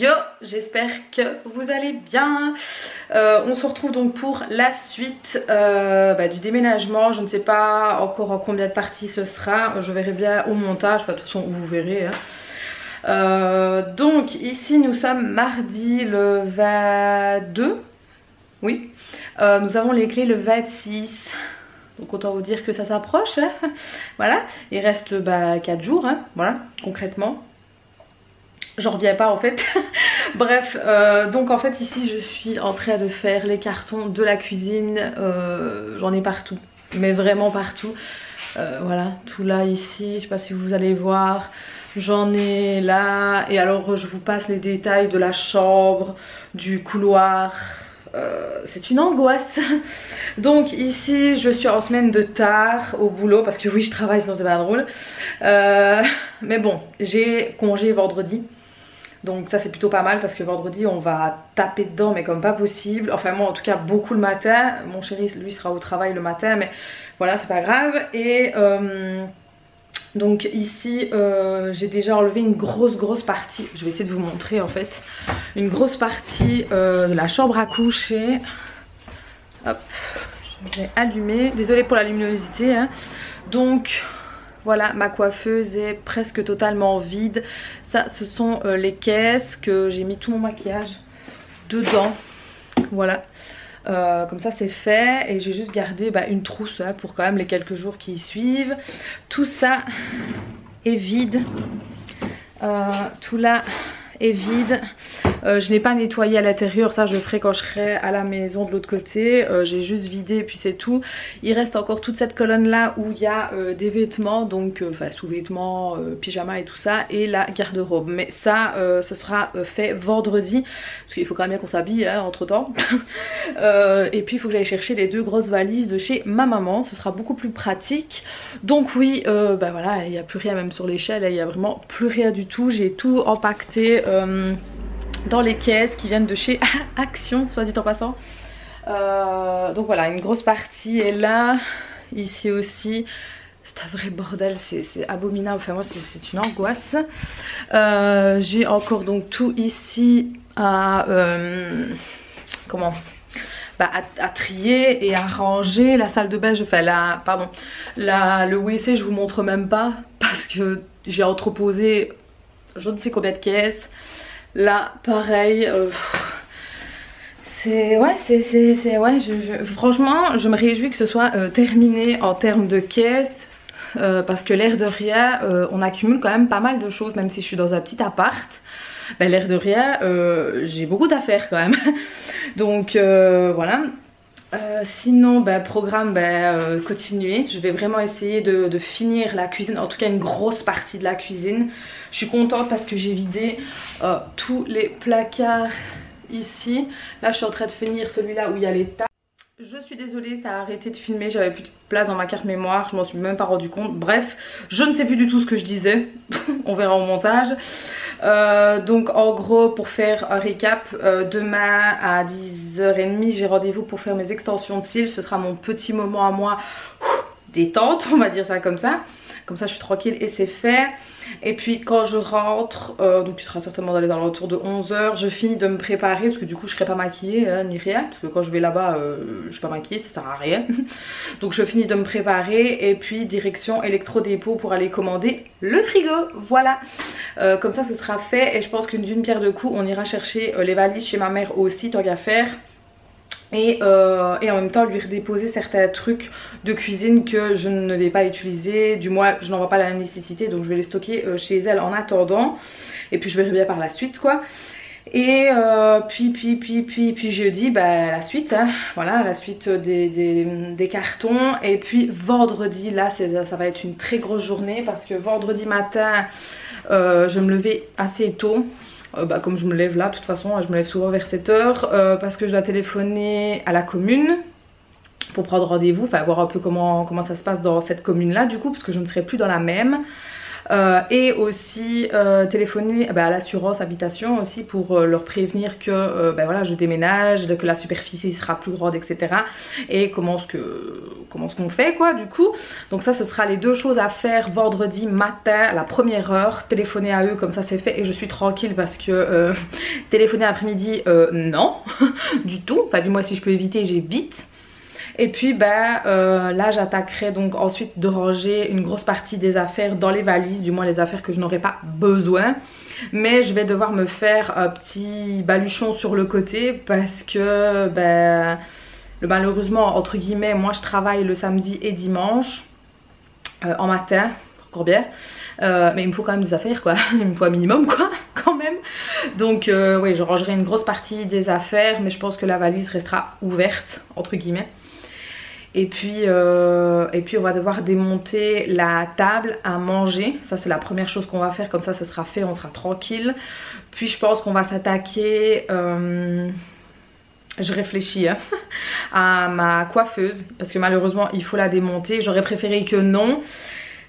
Yo, j'espère que vous allez bien. On se retrouve donc pour la suite du déménagement. Je ne sais pas encore en combien de parties ce sera. Je verrai bien au montage, de toute façon vous verrez. Donc ici nous sommes mardi le 22. Oui. Nous avons les clés le 26. Donc autant vous dire que ça s'approche. Voilà. Il reste 4 jours. Voilà, concrètement. J'en reviens pas en fait. Bref, donc en fait ici je suis en train de faire les cartons de la cuisine. J'en ai partout, mais vraiment partout. Voilà, tout là ici, je sais pas si vous allez voir. J'en ai là, et alors je vous passe les détails de la chambre, du couloir. C'est une angoisse. Donc ici je suis en semaine de tard au boulot, parce que oui je travaille sinon c'est pas drôle. Mais bon, j'ai congé vendredi. Donc ça c'est plutôt pas mal parce que vendredi on va taper dedans mais comme pas possible. Enfin moi en tout cas beaucoup le matin. Mon chéri lui sera au travail le matin, mais voilà c'est pas grave. Et donc ici j'ai déjà enlevé une grosse partie. Je vais essayer de vous montrer en fait. Une grosse partie de la chambre à coucher. Hop, je vais allumer. Désolée pour la luminosité hein. Donc voilà, ma coiffeuse est presque totalement vide. Ça, ce sont les caisses que j'ai mis tout mon maquillage dedans. Voilà, comme ça c'est fait. Et j'ai juste gardé une trousse hein, pour quand même les quelques jours qui suivent. Tout ça est vide. Tout là est vide. Je n'ai pas nettoyé à l'intérieur, ça je le ferai quand je serai à la maison de l'autre côté. J'ai juste vidé et puis c'est tout. Il reste encore toute cette colonne là où il y a des vêtements, donc sous-vêtements, pyjama et tout ça, et la garde-robe. Mais ça ce sera fait vendredi, parce qu'il faut quand même bien qu'on s'habille hein, entre temps. Et puis il faut que j'aille chercher les 2 grosses valises de chez ma maman, ce sera beaucoup plus pratique. Donc oui, voilà, il n'y a plus rien même sur l'échelle, il n'y a vraiment plus rien du tout. J'ai tout empaqueté dans les caisses qui viennent de chez Action, soit dit en passant. Donc voilà, une grosse partie est là. Ici aussi, c'est un vrai bordel, c'est abominable. Enfin moi c'est une angoisse. J'ai encore donc tout ici à à trier et à ranger. La salle de bain, le WC je vous montre même pas parce que j'ai entreposé je ne sais combien de caisses. Là pareil, franchement je me réjouis que ce soit terminé en termes de caisses, parce que l'air de rien on accumule quand même pas mal de choses. Même si je suis dans un petit appart, l'air de rien j'ai beaucoup d'affaires quand même. Donc voilà. Sinon programme continuer. Je vais vraiment essayer de finir la cuisine, en tout cas une grosse partie de la cuisine. Je suis contente parce que j'ai vidé tous les placards ici. Là je suis en train de finir celui-là où il y a les tas. Je suis désolée, ça a arrêté de filmer, j'avais plus de place dans ma carte mémoire, je m'en suis même pas rendu compte. Bref, je ne sais plus du tout ce que je disais. On verra au montage. Donc en gros, pour faire un récap, demain à 10h30 j'ai rendez-vous pour faire mes extensions de cils. Ce sera mon petit moment à moi détente, on va dire ça comme ça. Comme ça je suis tranquille et c'est fait. Et puis quand je rentre, donc il sera certainement dans les alentours de 11h, je finis de me préparer parce que du coup je serai pas maquillée ni rien. Parce que quand je vais là-bas je suis pas maquillée, ça sert à rien. Donc je finis de me préparer et puis direction électrodépôt pour aller commander le frigo. Voilà, comme ça ce sera fait. Et je pense qu'une d'une pierre deux coups on ira chercher les valises chez ma mère aussi tant qu'à faire. Et en même temps lui redéposer certains trucs de cuisine que je ne vais pas utiliser. Du moins je n'en vois pas la nécessité, donc je vais les stocker chez elle en attendant. Et puis je verrai bien par la suite quoi. Et puis jeudi la suite hein. Voilà, la suite des cartons. Et puis vendredi là ça va être une très grosse journée, parce que vendredi matin je vais me lever assez tôt. Comme je me lève là, de toute façon je me lève souvent vers 7h, parce que je dois téléphoner à la commune pour prendre rendez-vous, enfin voir un peu comment ça se passe dans cette commune là du coup, parce que je ne serai plus dans la même. Et aussi téléphoner à l'assurance habitation aussi pour leur prévenir que voilà, je déménage, que la superficie sera plus grande, etc. Et comment ce qu'on fait quoi du coup. Donc ça, ce sera les deux choses à faire vendredi matin à la première heure. Téléphoner à eux, comme ça c'est fait et je suis tranquille parce que téléphoner après-midi non du tout, enfin du moins si je peux éviter j'évite. Et puis là j'attaquerai donc ensuite de ranger une grosse partie des affaires dans les valises, du moins les affaires que je n'aurai pas besoin. Mais je vais devoir me faire un petit baluchon sur le côté parce que malheureusement entre guillemets moi je travaille le samedi et dimanche en matin, encore bien. Mais il me faut quand même des affaires quoi, il me faut un minimum quoi quand même. Donc oui, je rangerai une grosse partie des affaires mais je pense que la valise restera ouverte entre guillemets. Et puis on va devoir démonter la table à manger. Ça c'est la première chose qu'on va faire, comme ça ce sera fait, on sera tranquille. Puis je pense qu'on va s'attaquer, je réfléchis hein, à ma coiffeuse. Parce que malheureusement il faut la démonter. J'aurais préféré que non.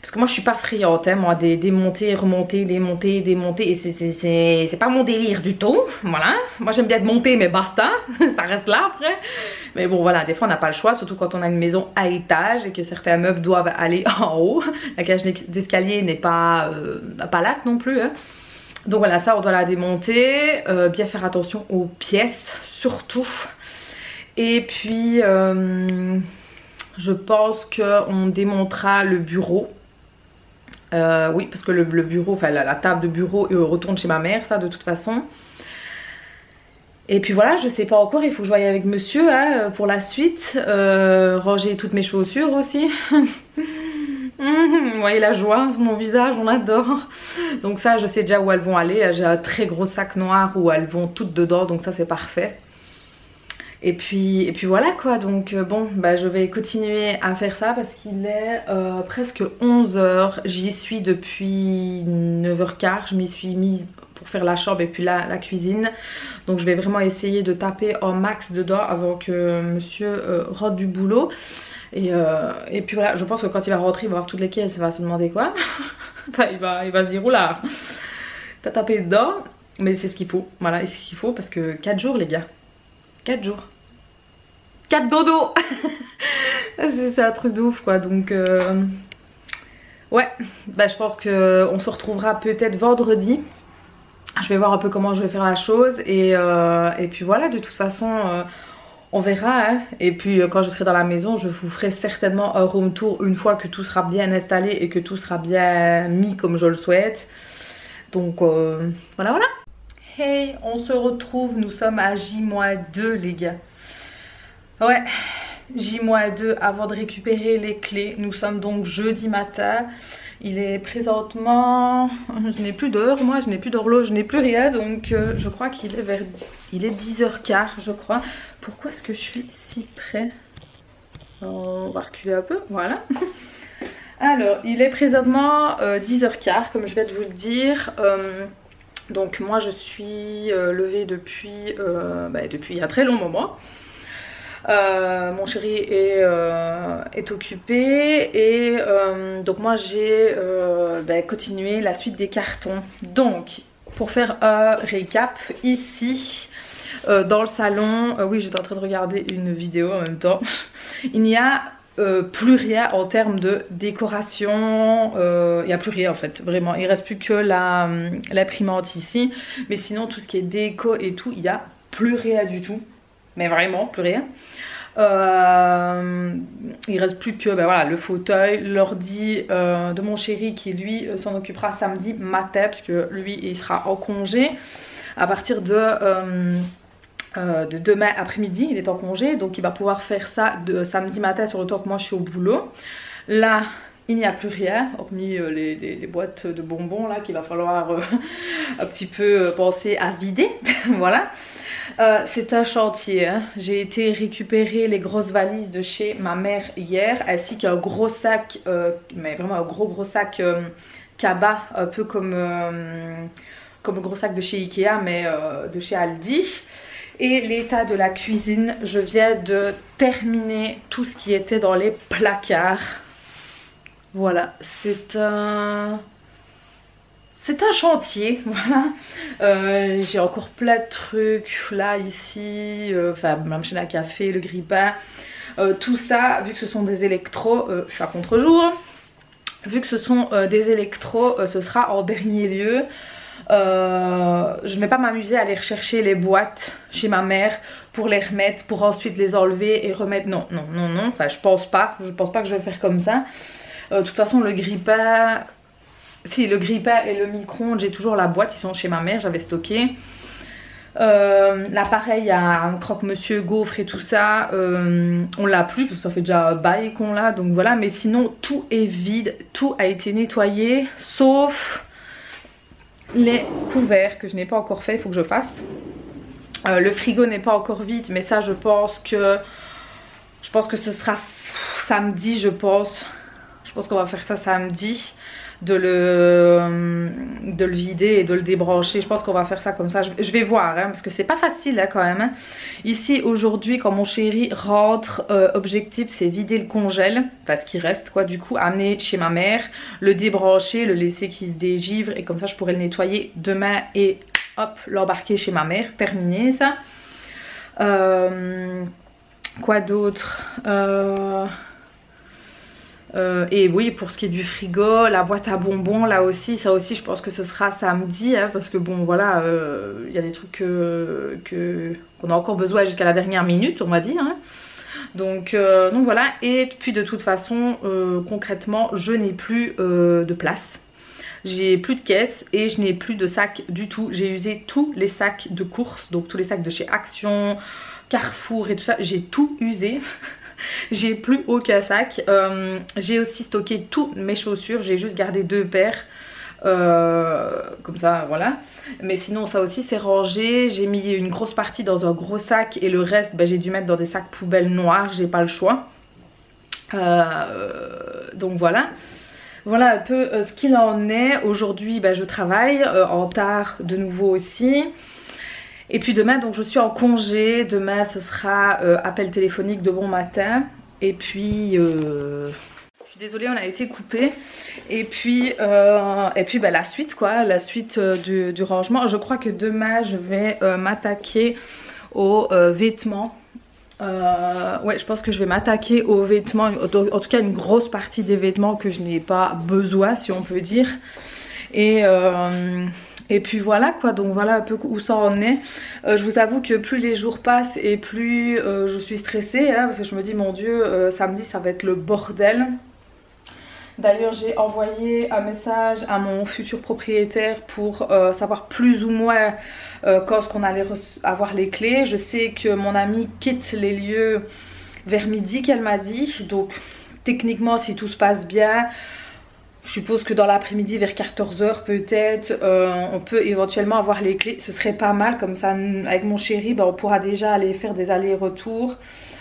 Parce que moi je suis pas friande, hein, moi des démonter, remonter, démonter, démonter. Et c'est pas mon délire du tout, voilà. Moi j'aime bien démonter mais basta, ça reste là après. Mais bon voilà, des fois on n'a pas le choix, surtout quand on a une maison à étage et que certains meubles doivent aller en haut. La cage d'escalier n'est pas palace non plus. Hein. Donc voilà, ça on doit la démonter, bien faire attention aux pièces surtout. Et puis je pense qu'on démontera le bureau. Oui, parce que le bureau, enfin la table de bureau retourne chez ma mère, ça de toute façon. Et puis voilà, je sais pas encore, il faut que je voie avec monsieur hein, pour la suite. Ranger toutes mes chaussures aussi. Vous voyez la joie sur mon visage, on adore. Donc ça, je sais déjà où elles vont aller. J'ai un très gros sac noir où elles vont toutes dedans, donc ça c'est parfait. Et puis voilà quoi, donc bon je vais continuer à faire ça parce qu'il est presque 11 h. J'y suis depuis 9h15, je m'y suis mise pour faire la chambre et puis la cuisine. Donc je vais vraiment essayer de taper un max dedans avant que monsieur rentre du boulot. Et puis voilà, je pense que quand il va rentrer, il va voir toutes les caisses, il va se demander quoi. Enfin, il va se dire oula, t'as tapé dedans. Mais c'est ce qu'il faut, voilà, c'est ce qu'il faut parce que 4 jours les gars, 4 jours. 4 dodo. C'est un truc de ouf quoi, donc ouais, je pense qu'on se retrouvera peut-être vendredi. Je vais voir un peu comment je vais faire la chose et puis voilà, de toute façon on verra hein. Et puis quand je serai dans la maison, je vous ferai certainement un room tour une fois que tout sera bien installé et que tout sera bien mis comme je le souhaite. Donc voilà. Hey, on se retrouve, nous sommes à J-2 les gars. Ouais, J-2 avant de récupérer les clés. Nous sommes donc jeudi matin. Il est présentement... Je n'ai plus d'heure, moi, je n'ai plus d'horloge, je n'ai plus rien. Donc je crois qu'il est Il est 10h15, je crois. Pourquoi est-ce que je suis si près? On va reculer un peu, voilà. Alors, il est présentement 10h15, comme je viens de vous le dire. Donc moi, je suis levée depuis un très long moment. Mon chéri est occupé et donc moi j'ai continué la suite des cartons. Donc pour faire un récap ici dans le salon, oui j'étais en train de regarder une vidéo en même temps. Il n'y a plus rien en termes de décoration, il n'y a plus rien en fait, vraiment. Il ne reste plus que l'imprimante ici, mais sinon tout ce qui est déco et tout, il n'y a plus rien du tout. Mais vraiment plus rien. Il reste plus que voilà, le fauteuil, l'ordi de mon chéri qui lui s'en occupera samedi matin puisque lui il sera en congé à partir de demain après-midi. Il est en congé donc il va pouvoir faire ça de samedi matin sur le temps que moi je suis au boulot. Là il n'y a plus rien hormis les boîtes de bonbons là qu'il va falloir un petit peu penser à vider. Voilà. C'est un chantier hein. J'ai été récupérer les grosses valises de chez ma mère hier ainsi qu'un gros sac mais vraiment un gros sac cabas un peu comme le gros sac de chez Ikea mais de chez Aldi. Et l'état de la cuisine, je viens de terminer tout ce qui était dans les placards. Voilà, c'est un c'est un chantier, voilà. J'ai encore plein de trucs là, ici, enfin ma machine à café, le grille-pain, tout ça, vu que ce sont des électros, je suis à contre-jour, vu que ce sont des électros, ce sera en dernier lieu. Je ne vais pas m'amuser à aller rechercher les boîtes chez ma mère pour les remettre, pour ensuite les enlever et remettre. Non, non, non, non. Enfin, je pense pas que je vais le faire comme ça. De toute façon, le grille-pain, si le grille-pain et le micro-ondes, j'ai toujours la boîte, ils sont chez ma mère, j'avais stocké. L'appareil à croque-monsieur, gaufre et tout ça, on l'a plus parce que ça fait déjà un bail qu'on l'a, donc voilà. Mais sinon, tout est vide, tout a été nettoyé, sauf les couverts que je n'ai pas encore fait, il faut que je fasse. Le frigo n'est pas encore vide, mais ça je pense que ce sera samedi, je pense qu'on va faire ça samedi, de le vider et de le débrancher. Je pense qu'on va faire ça comme ça, je vais voir, hein, parce que c'est pas facile hein, quand même hein. Ici aujourd'hui quand mon chéri rentre, objectif c'est vider le congèle, enfin ce qui reste quoi, du coup amener chez ma mère, le débrancher, le laisser qu'il se dégivre et comme ça je pourrais le nettoyer demain et hop l'embarquer chez ma mère, terminé ça. Quoi d'autre, et oui, pour ce qui est du frigo, la boîte à bonbons, là aussi, ça aussi je pense que ce sera samedi hein, parce que bon voilà, y a des trucs qu'on a encore besoin jusqu'à la dernière minute on va dire hein. Donc voilà, et puis de toute façon concrètement je n'ai plus de place, j'ai plus de caisse et je n'ai plus de sacs du tout. J'ai usé tous les sacs de course, donc tous les sacs de chez Action, Carrefour et tout ça, j'ai tout usé. J'ai plus aucun sac. J'ai aussi stocké toutes mes chaussures, j'ai juste gardé 2 paires. Comme ça voilà, mais sinon ça aussi c'est rangé. J'ai mis une grosse partie dans un gros sac et le reste j'ai dû mettre dans des sacs poubelles noirs, j'ai pas le choix. Donc voilà un peu ce qu'il en est. Aujourd'hui je travaille en tard de nouveau aussi. Et puis demain donc je suis en congé, demain ce sera appel téléphonique de bon matin. Et puis je suis désolée on a été coupé. Et puis la suite quoi, la suite du rangement. Je crois que demain je vais m'attaquer aux vêtements. Ouais je pense que je vais m'attaquer aux vêtements, en tout cas une grosse partie des vêtements que je n'ai pas besoin si on peut dire. Et puis voilà quoi, donc voilà un peu où ça en est. Je vous avoue que plus les jours passent et plus je suis stressée hein, parce que je me dis mon dieu samedi ça va être le bordel. D'ailleurs j'ai envoyé un message à mon futur propriétaire pour savoir plus ou moins quand est-ce qu'on allait avoir les clés. Je sais que mon amie quitte les lieux vers midi qu'elle m'a dit, donc techniquement si tout se passe bien, je suppose que dans l'après-midi vers 14 h peut-être on peut éventuellement avoir les clés. Ce serait pas mal comme ça avec mon chéri on pourra déjà aller faire des allers-retours,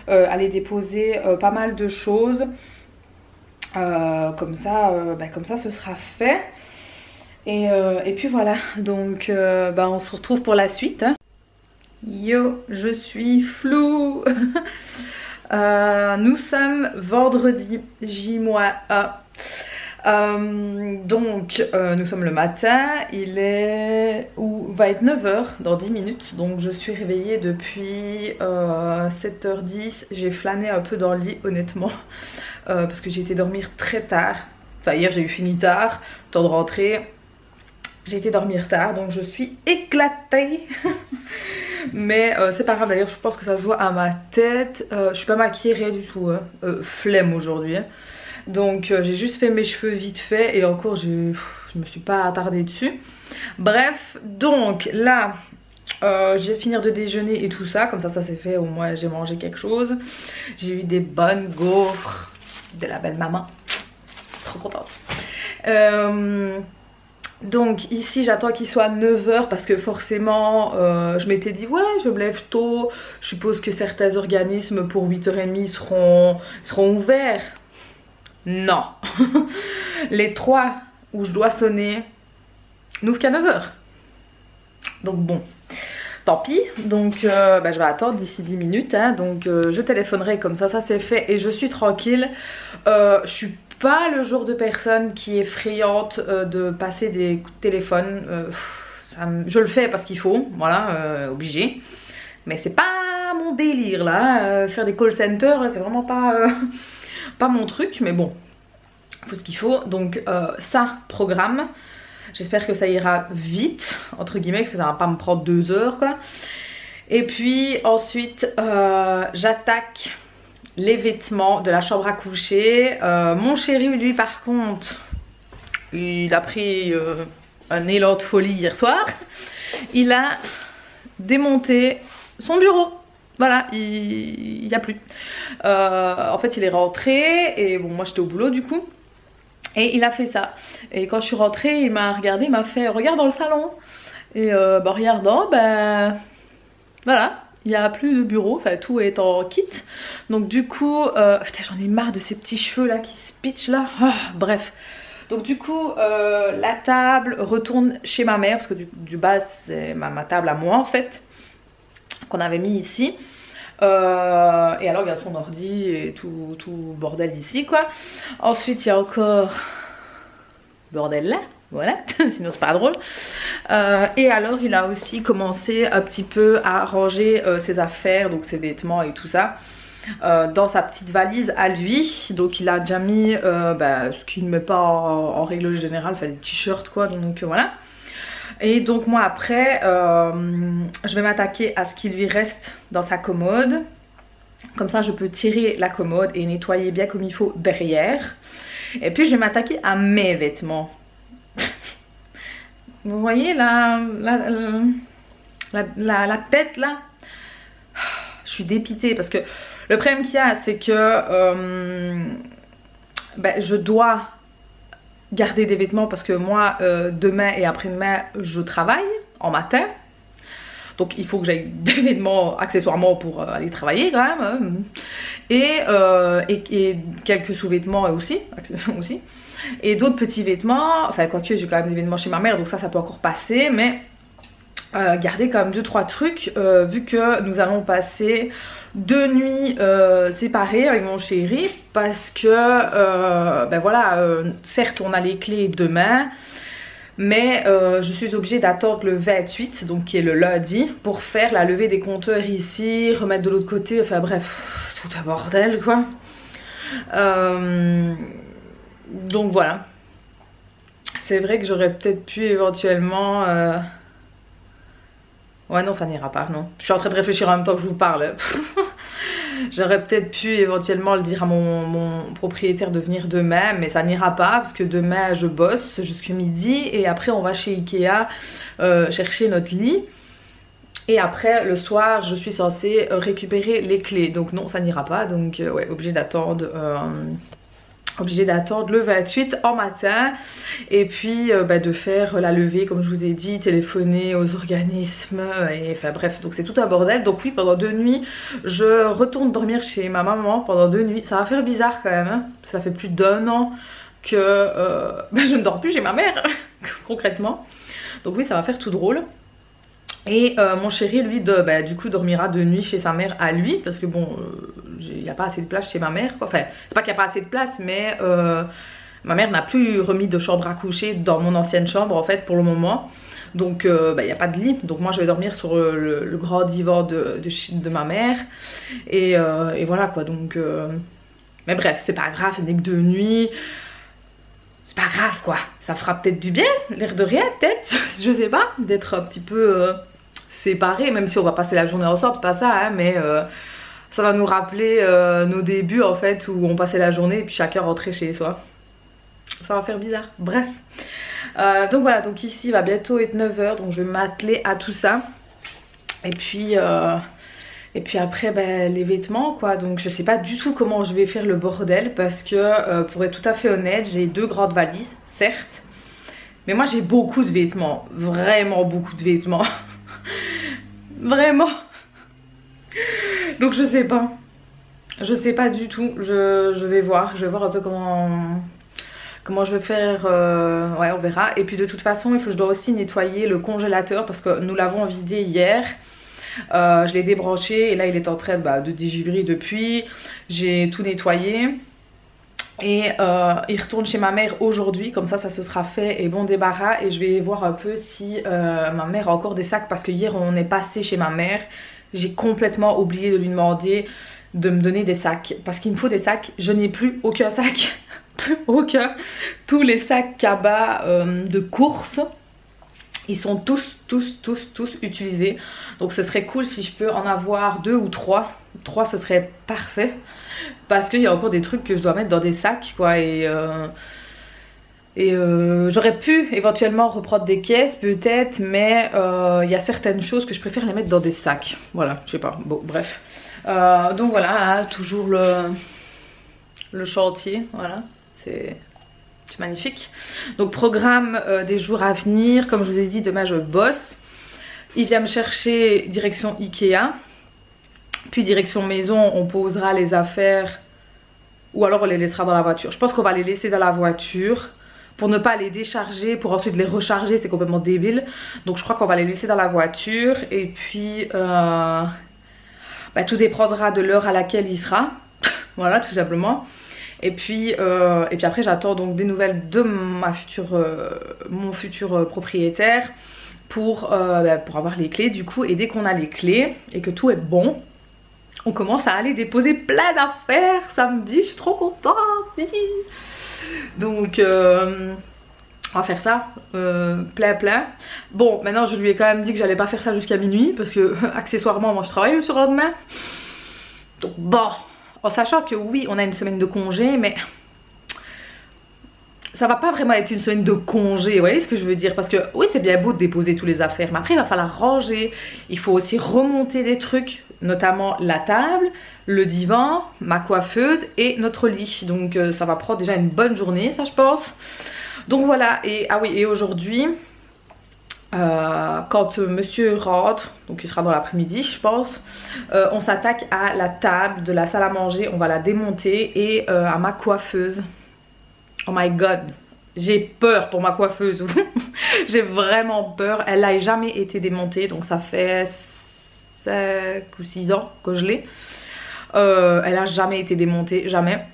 aller déposer pas mal de choses. Comme ça ce sera fait. Et puis voilà, donc on se retrouve pour la suite hein. Yo, je suis floue. Nous sommes vendredi J-A. Donc nous sommes le matin, il va être 9 h dans 10 minutes. Donc je suis réveillée depuis 7 h 10. J'ai flâné un peu dans le lit honnêtement parce que j'ai été dormir très tard. Enfin hier j'ai eu fini tard, temps de rentrer. J'ai été dormir tard donc je suis éclatée. Mais c'est pas grave, d'ailleurs je pense que ça se voit à ma tête. Je suis pas maquillée rien du tout hein. Flemme aujourd'hui hein. Donc j'ai juste fait mes cheveux vite fait et encore je me suis pas attardée dessus. Bref, donc là je viens de finir de déjeuner et tout ça, comme ça c'est fait, au moins j'ai mangé quelque chose. J'ai eu des bonnes gaufres de la belle maman, trop contente. Donc ici j'attends qu'il soit 9 h parce que forcément je m'étais dit ouais je me lève tôt, je suppose que certains organismes pour 8 h 30 seront ouverts. Non. Les 3 où je dois sonner n'ouvrent qu'à 9 h. Donc bon, tant pis. Donc je vais attendre d'ici 10 minutes hein. Donc je téléphonerai comme ça c'est fait et je suis tranquille. Je suis pas le genre de personne qui est friande de passer des coups de téléphone. Je le fais parce qu'il faut, voilà, obligé. Mais c'est pas mon délire là, faire des call centers, c'est vraiment pas, pas mon truc. Mais bon, il faut ce qu'il faut. Donc ça, programme. J'espère que ça ira vite, entre guillemets, que ça va pas me prendre 2 heures quoi. Et puis ensuite, j'attaque les vêtements de la chambre à coucher. Mon chéri, lui, par contre, il a pris un élan de folie hier soir. Il a démonté son bureau. Voilà, il n'y a plus. En fait, il est rentré et bon, moi j'étais au boulot du coup. Et il a fait ça. Et quand je suis rentrée, il m'a regardé, il m'a fait regarde dans le salon. Et bah, regardant, bah voilà, il n'y a plus de bureau, enfin tout est en kit. Donc du coup, putain, j'en ai marre de ces petits cheveux là qui se pitchent là. Oh, bref. Donc du coup, la table retourne chez ma mère parce que du bas c'est ma table à moi en fait, qu'on avait mis ici. Et alors il y a son ordi et tout bordel ici quoi. Ensuite il y a encore bordel là, voilà, sinon c'est pas drôle. Et alors il a aussi commencé un petit peu à ranger ses affaires, donc ses vêtements et tout ça, dans sa petite valise à lui. Donc il a déjà mis ce qu'il ne met pas en règle générale, enfin des t-shirts quoi, donc voilà. Et donc moi après je vais m'attaquer à ce qui lui reste dans sa commode. Comme ça je peux tirer la commode et nettoyer bien comme il faut derrière. Et puis je vais m'attaquer à mes vêtements. Vous voyez la tête là? Je suis dépitée parce que le problème qu'il y a c'est que je dois garder des vêtements parce que moi demain et après-demain je travaille en matin. Donc il faut que j'aille des vêtements accessoirement pour aller travailler quand même. Et quelques sous-vêtements aussi. Et d'autres petits vêtements. Enfin quoique j'ai quand même des vêtements chez ma mère, donc ça peut encore passer. Mais garder quand même 2-3 trucs vu que nous allons passer 2 nuits séparées avec mon chéri. Parce que certes on a les clés demain. Mais je suis obligée d'attendre le 28, donc qui est le lundi, pour faire la levée des compteurs ici, remettre de l'autre côté, enfin bref, tout un bordel quoi. Donc voilà. C'est vrai que j'aurais peut-être pu éventuellement... Ouais non ça n'ira pas, non. Je suis en train de réfléchir en même temps que je vous parle. J'aurais peut-être pu éventuellement le dire à mon propriétaire de venir demain, mais ça n'ira pas parce que demain je bosse jusqu'à midi et après on va chez Ikea chercher notre lit. Et après le soir je suis censée récupérer les clés, donc non ça n'ira pas, donc ouais, obligée d'attendre le 28 en matin. Et puis de faire la levée comme je vous ai dit, téléphoner aux organismes et enfin bref, donc c'est tout un bordel. Donc oui, pendant 2 nuits je retourne dormir chez ma maman pendant 2 nuits. Ça va faire bizarre quand même hein. Ça fait plus d'1 an que je ne dors plus chez ma mère concrètement. Donc oui ça va faire tout drôle. Et mon chéri lui du coup dormira 2 nuits chez sa mère à lui parce que bon il n'y a pas assez de place chez ma mère quoi. Enfin c'est pas qu'il n'y a pas assez de place mais ma mère n'a plus remis de chambre à coucher dans mon ancienne chambre en fait pour le moment. Donc il n'y a pas de lit, donc moi je vais dormir sur le grand divan de ma mère. Et voilà quoi, donc mais bref c'est pas grave, ce n'est que 2 nuits. C'est pas grave quoi, ça fera peut-être du bien, l'air de rien peut-être, je sais pas, d'être un petit peu séparés, même si on va passer la journée ensemble, c'est pas ça hein, mais ça va nous rappeler nos débuts en fait où on passait la journée et puis chacun rentrait chez soi. Ça va faire bizarre, bref. Donc voilà, donc ici il va bientôt être 9 h, donc je vais m'atteler à tout ça. Et puis après les vêtements quoi, donc je sais pas du tout comment je vais faire le bordel parce que pour être tout à fait honnête j'ai 2 grandes valises certes, mais moi j'ai beaucoup de vêtements, vraiment beaucoup de vêtements. Vraiment. Donc je sais pas du tout, je vais voir un peu comment je vais faire, ouais on verra. Et puis de toute façon je dois aussi nettoyer le congélateur parce que nous l'avons vidé hier. Je l'ai débranché et là il est en train de dégivrer depuis. J'ai tout nettoyé Et il retourne chez ma mère aujourd'hui, comme ça se sera fait et bon débarras. Et je vais voir un peu si ma mère a encore des sacs, parce que hier on est passé chez ma mère. J'ai complètement oublié de lui demander de me donner des sacs, parce qu'il me faut des sacs. Je n'ai plus aucun sac, plus aucun. Tous les sacs Kaba de course, ils sont tous utilisés. Donc ce serait cool si je peux en avoir 2 ou 3. 3 ce serait parfait, parce qu'il y a encore des trucs que je dois mettre dans des sacs quoi. Et j'aurais pu éventuellement reprendre des caisses peut-être, mais il y a certaines choses que je préfère les mettre dans des sacs. Voilà, je sais pas, bon bref. Donc voilà, hein, toujours le chantier, voilà, c'est magnifique. Donc programme des jours à venir, comme je vous ai dit, demain je bosse. Il vient me chercher direction Ikea, puis direction maison, on posera les affaires ou alors on les laissera dans la voiture. Je pense qu'on va les laisser dans la voiture pour ne pas les décharger, pour ensuite les recharger, c'est complètement débile. Donc je crois qu'on va les laisser dans la voiture et puis tout dépendra de l'heure à laquelle il sera. Voilà, tout simplement. Et puis après j'attends donc des nouvelles de mon futur propriétaire pour avoir les clés du coup. Et dès qu'on a les clés et que tout est bon, on commence à aller déposer plein d'affaires samedi. Je suis trop contente. Donc on va faire ça plein. Bon, maintenant je lui ai quand même dit que j'allais pas faire ça jusqu'à minuit, parce que accessoirement moi je travaille le surlendemain. Donc bon, en sachant que oui on a une semaine de congé, mais ça va pas vraiment être une semaine de congé, vous voyez ce que je veux dire? Parce que oui c'est bien beau de déposer toutes les affaires, mais après il va falloir ranger, il faut aussi remonter des trucs, notamment la table, le divan, ma coiffeuse et notre lit. Donc ça va prendre déjà une bonne journée, ça je pense. Donc voilà, et ah oui, et aujourd'hui, quand monsieur rentre, donc il sera dans l'après-midi je pense, on s'attaque à la table de la salle à manger, on va la démonter, et à ma coiffeuse. Oh my god, j'ai peur pour ma coiffeuse. J'ai vraiment peur, elle n'a jamais été démontée, donc ça fait 5 ou 6 ans que je l'ai. Elle n'a jamais été démontée, jamais.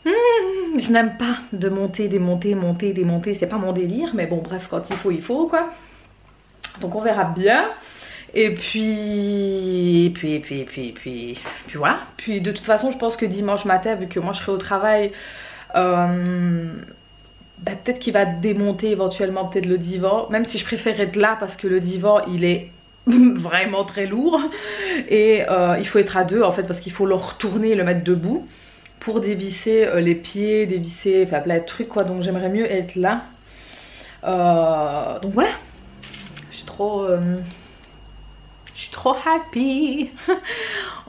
Je n'aime pas de monter, démonter, c'est pas mon délire, mais bon bref, quand il faut quoi. Donc on verra bien. Et puis voilà. Puis de toute façon je pense que dimanche matin, vu que moi je serai au travail, peut-être qu'il va démonter éventuellement peut-être le divan, même si je préfère être là parce que le divan il est vraiment très lourd et il faut être à deux en fait, parce qu'il faut le retourner et le mettre debout pour dévisser les pieds, dévisser, enfin plein de trucs quoi. Donc j'aimerais mieux être là. Donc voilà, je suis trop happy.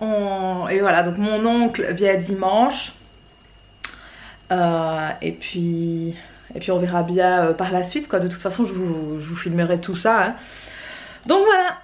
Et voilà, donc mon oncle vient dimanche. Et puis on verra bien par la suite quoi. De toute façon je vous filmerai tout ça hein. Donc voilà.